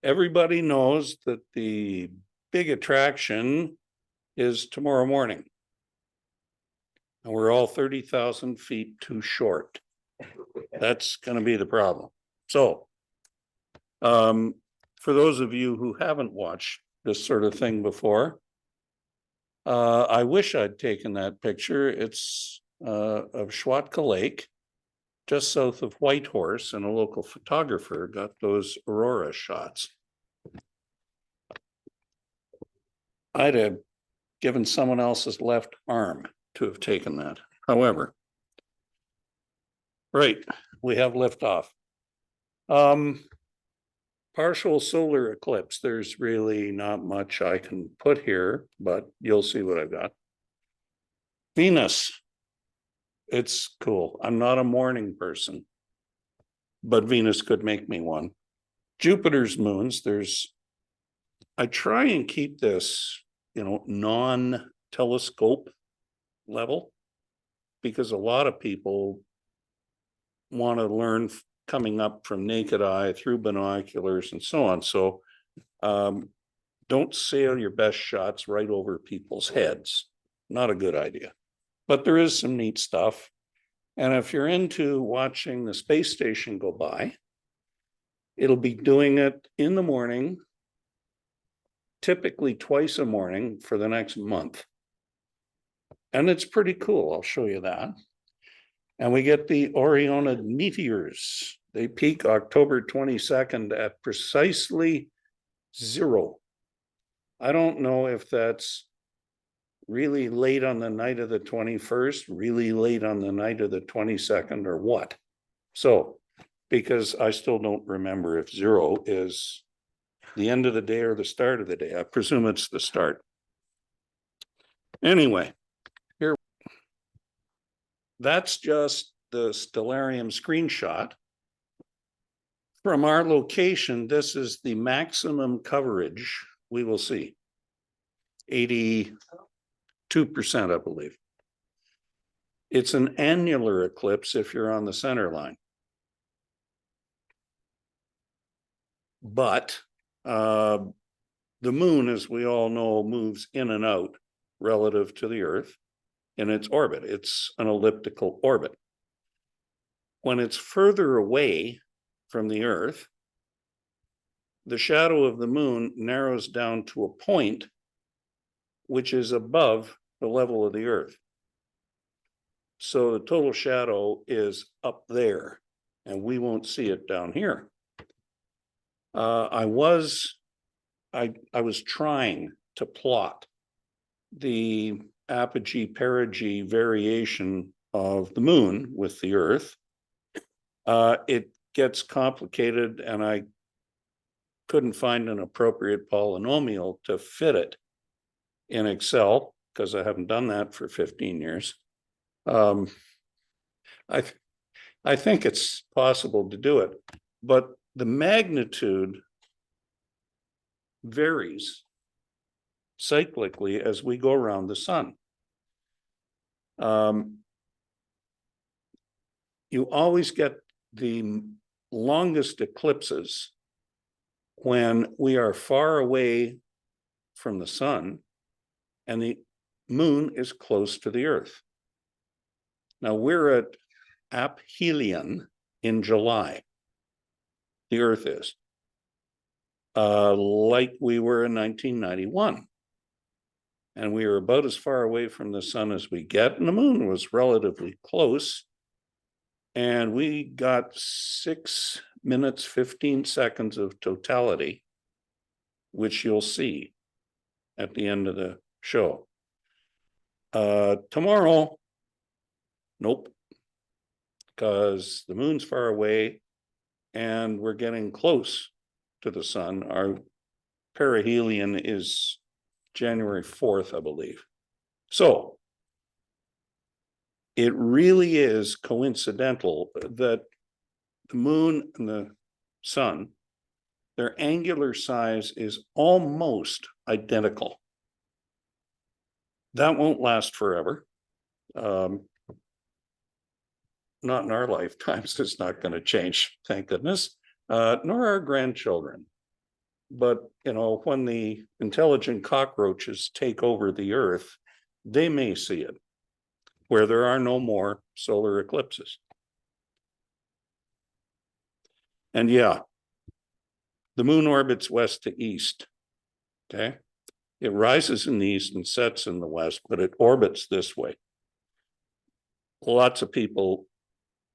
everybody knows that the big attraction is tomorrow morning. And we're all 30,000 feet too short. That's going to be the problem. So, for those of you who haven't watched this sort of thing before, I wish I'd taken that picture. It's of Schwatka Lake, just south of Whitehorse, and a local photographer got those aurora shots. I'd have given someone else's left arm to have taken that. However, right, we have liftoff. Partial solar eclipse. There's really not much I can put here, but you'll see what I've got. Venus. It's cool. I'm not a morning person, but Venus could make me one. Jupiter's moons. I try and keep this, non-telescope level, because a lot of people want to learn coming up from naked eye through binoculars and so on. So don't sail your best shots right over people's heads. Not a good idea. But there is some neat stuff. And if you're into watching the space station go by, it'll be doing it in the morning, typically twice a morning for the next month. And it's pretty cool. I'll show you that. And we get the Orionid meteors. They peak October 22nd at precisely 0. I don't know if that's really late on the night of the 21st, really late on the night of the 22nd, or what. So, because I still don't remember if 0 is the end of the day or the start of the day. I presume it's the start. Anyway, here, that's just the stellarium screenshot. From our location, this is the maximum coverage we will see. 82%, I believe. It's an annular eclipse if you're on the center line. But the moon, as we all know, moves in and out relative to the Earth in its orbit. It's an elliptical orbit. When it's further away from the Earth, the shadow of the moon narrows down to a point which is above the level of the Earth. So the total shadow is up there, and we won't see it down here. I was trying to plot the apogee-perigee variation of the moon with the Earth. It gets complicated, and I couldn't find an appropriate polynomial to fit it in Excel, because I haven't done that for 15 years. I think it's possible to do it, but the magnitude varies cyclically as we go around the sun. You always get the longest eclipses when we are far away from the sun and the moon is close to the Earth. Now we're at aphelion in July. The Earth is. Like we were in 1991. And we were about as far away from the sun as we get, and the moon was relatively close. And we got 6 minutes, 15 seconds of totality, which you'll see at the end of the show. Tomorrow, nope, because the moon's far away and we're getting close to the sun. Our perihelion is January 4th, I believe. So it really is coincidental that the moon and the sun, their angular size is almost identical. That won't last forever. Not in our lifetimes. It's not going to change, thank goodness, nor our grandchildren. But, you know, when the intelligent cockroaches take over the Earth, they may see it, where there are no more solar eclipses. And yeah, the moon orbits west to east, okay? It rises in the east and sets in the west, but it orbits this way. Lots of people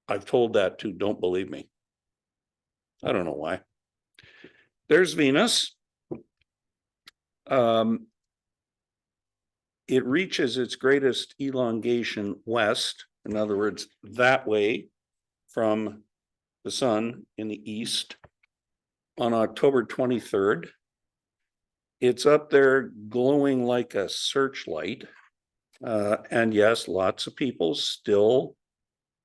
I've told that to don't believe me. I don't know why. There's Venus. It reaches its greatest elongation west, in other words, that way from the sun in the east on October 23rd. It's up there glowing like a searchlight. And yes, lots of people still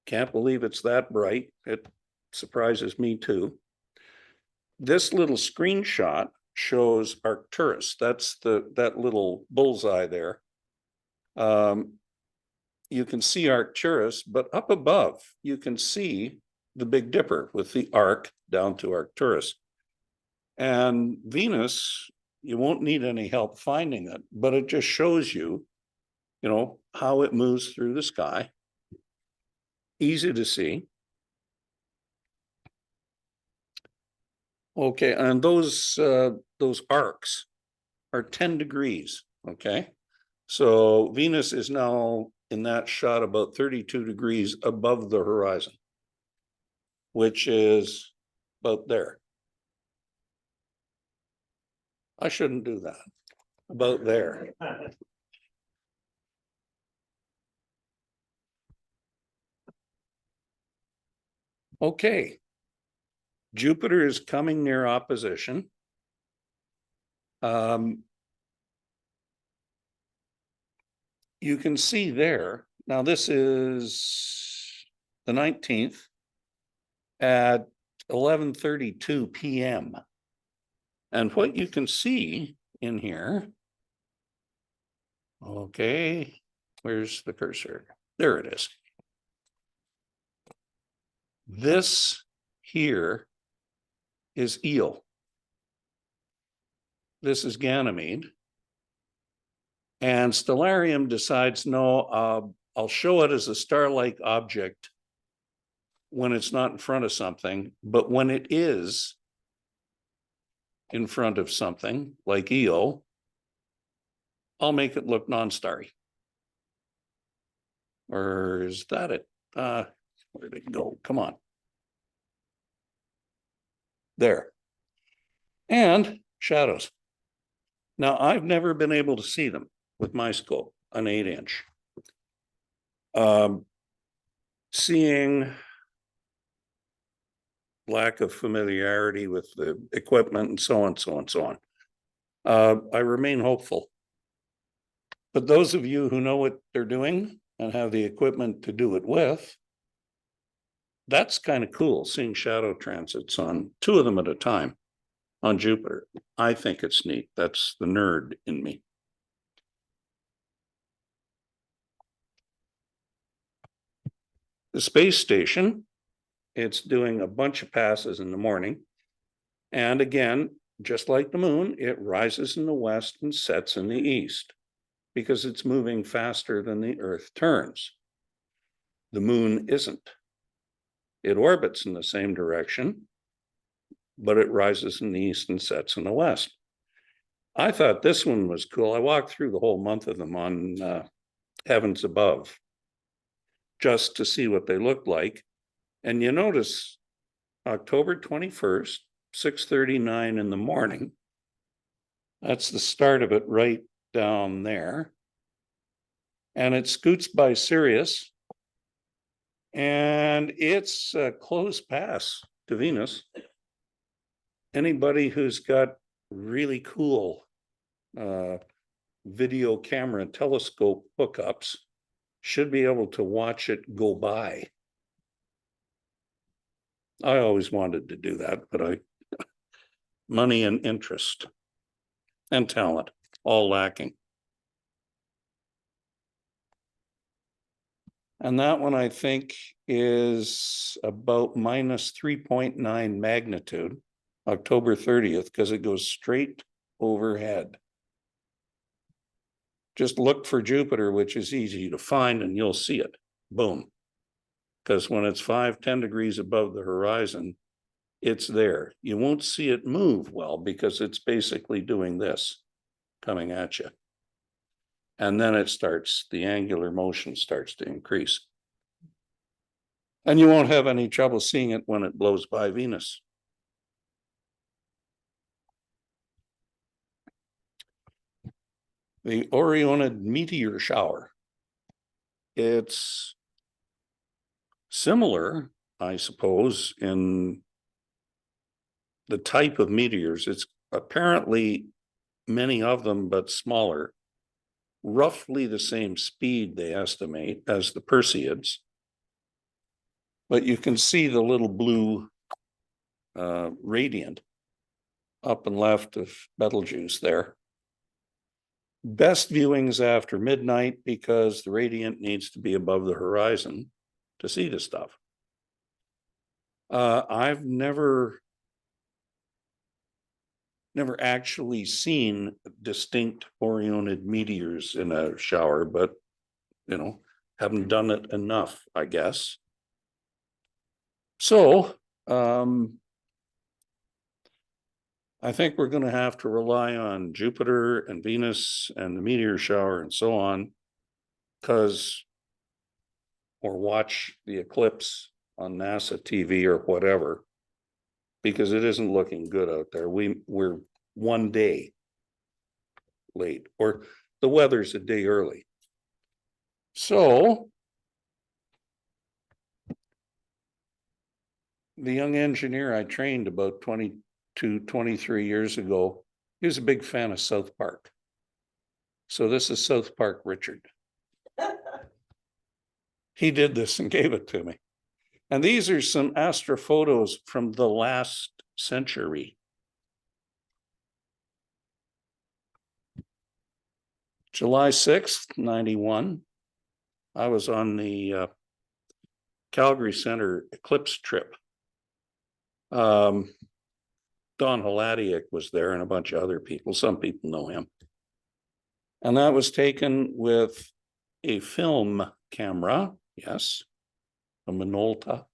can't believe it's that bright. It surprises me too. This little screenshot shows Arcturus. That's that little bullseye there. You can see Arcturus, but up above, you can see the Big Dipper with the arc down to Arcturus. And Venus, you won't need any help finding it, but it just shows you, you know, how it moves through the sky. Easy to see. Okay, and those arcs are 10 degrees, okay? So Venus is now in that shot about 32 degrees above the horizon, which is about there. I shouldn't do that. About there. Okay. Jupiter is coming near opposition. You can see there, now this is the 19th at 11:32 p.m. And what you can see in here, okay, where's the cursor? There it is. This here is Io. This is Ganymede. And Stellarium decides, no, I'll show it as a star-like object when it's not in front of something, but when it is in front of something like Io, I'll make it look non-starry. Or is that it? Where did it go? Come on. There. And shadows. Now, I've never been able to see them with my scope, an 8-inch. Seeing lack of familiarity with the equipment and so on, so on, so on. I remain hopeful. But those of you who know what they're doing and have the equipment to do it with, that's kind of cool, seeing shadow transits on 2 of them at a time on Jupiter. I think it's neat. That's the nerd in me. The space station, it's doing a bunch of passes in the morning. And again, just like the moon, it rises in the west and sets in the east because it's moving faster than the Earth turns. The moon isn't. It orbits in the same direction, but it rises in the east and sets in the west. I thought this one was cool. I walked through the whole month of them on Heavens Above just to see what they looked like. And you notice October 21st, 6:39 in the morning. That's the start of it right down there. And it scoots by Sirius. And it's a close pass to Venus. Anybody who's got really cool video camera and telescope hookups should be able to watch it go by. I always wanted to do that, but money and interest and talent, all lacking. And that one, I think, is about minus 3.9 magnitude. October 30th, because it goes straight overhead. Just look for Jupiter, which is easy to find, and you'll see it. Boom. Because when it's 5-10 degrees above the horizon, it's there. You won't see it move well because it's basically doing this, coming at you. And then it starts, the angular motion starts to increase. And you won't have any trouble seeing it when it blows by Venus. The Orionid meteor shower. It's similar, I suppose, in the type of meteors. It's apparently many of them, but smaller. Roughly the same speed, they estimate, as the Perseids. But you can see the little blue radiant up and left of Betelgeuse there. Best viewings after midnight because the radiant needs to be above the horizon to see the stuff. I've never actually seen distinct Orionid meteors in a shower, but haven't done it enough, I guess. So I think we're going to have to rely on Jupiter and Venus and the meteor shower and so on, or watch the eclipse on NASA TV or whatever, because it isn't looking good out there. We're one day late, or the weather's a day early. So the young engineer I trained about 23 years ago, he was a big fan of South Park. So this is South Park Richard. He did this and gave it to me. And these are some astrophotos from the last century. July 6th, 91. I was on the Calgary Center eclipse trip. Don Haladiak was there and a bunch of other people. Some people know him. And that was taken with a film camera, yes, a Minolta,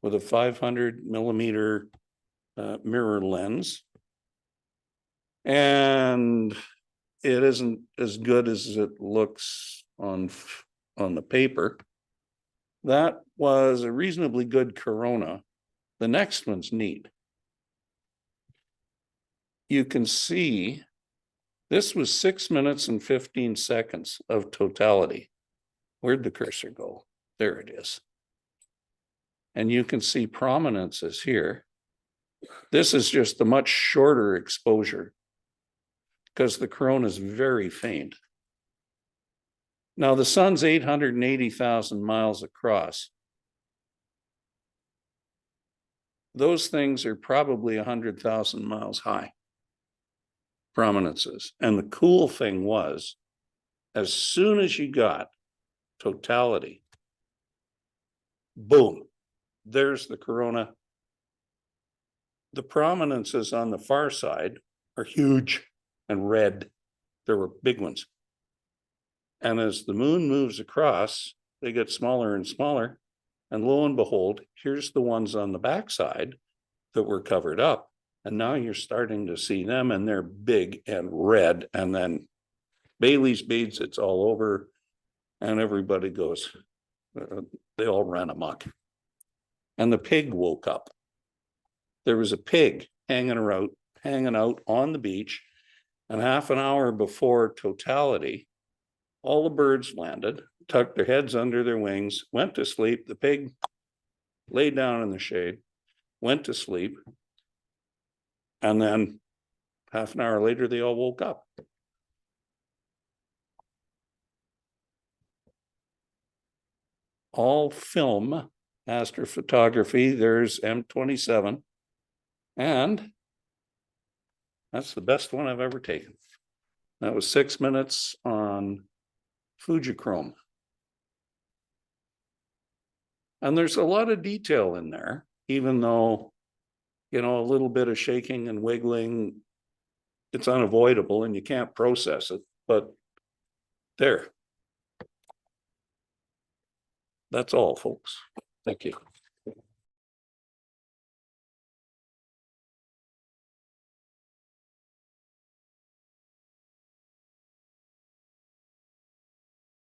with a 500 millimeter mirror lens. And it isn't as good as it looks on the paper. That was a reasonably good corona. The next one's neat. You can see this was 6 minutes and 15 seconds of totality. Where'd the cursor go? There it is. And you can see prominences here. This is just a much shorter exposure because the corona is very faint. Now the sun's 880,000 miles across. Those things are probably 100,000 miles high, prominences. And the cool thing was, as soon as you got totality, boom, there's the corona. The prominences on the far side are huge and red. There were big ones. And as the moon moves across, they get smaller and smaller. And lo and behold, here's the ones on the backside that were covered up. And now you're starting to see them, and they're big and red. And then Bailey's beads, it's all over. And everybody goes, they all ran amok. And the pig woke up. There was a pig hanging out on the beach. And half an hour before totality, all the birds landed, tucked their heads under their wings, went to sleep. The pig laid down in the shade, went to sleep. And then half an hour later, they all woke up. All film astrophotography. There's M27. And that's the best one I've ever taken. That was 6 minutes on Fujichrome. And there's a lot of detail in there, even though you know, a little bit of shaking and wiggling, it's unavoidable and you can't process it, but there. That's all, folks. Thank you.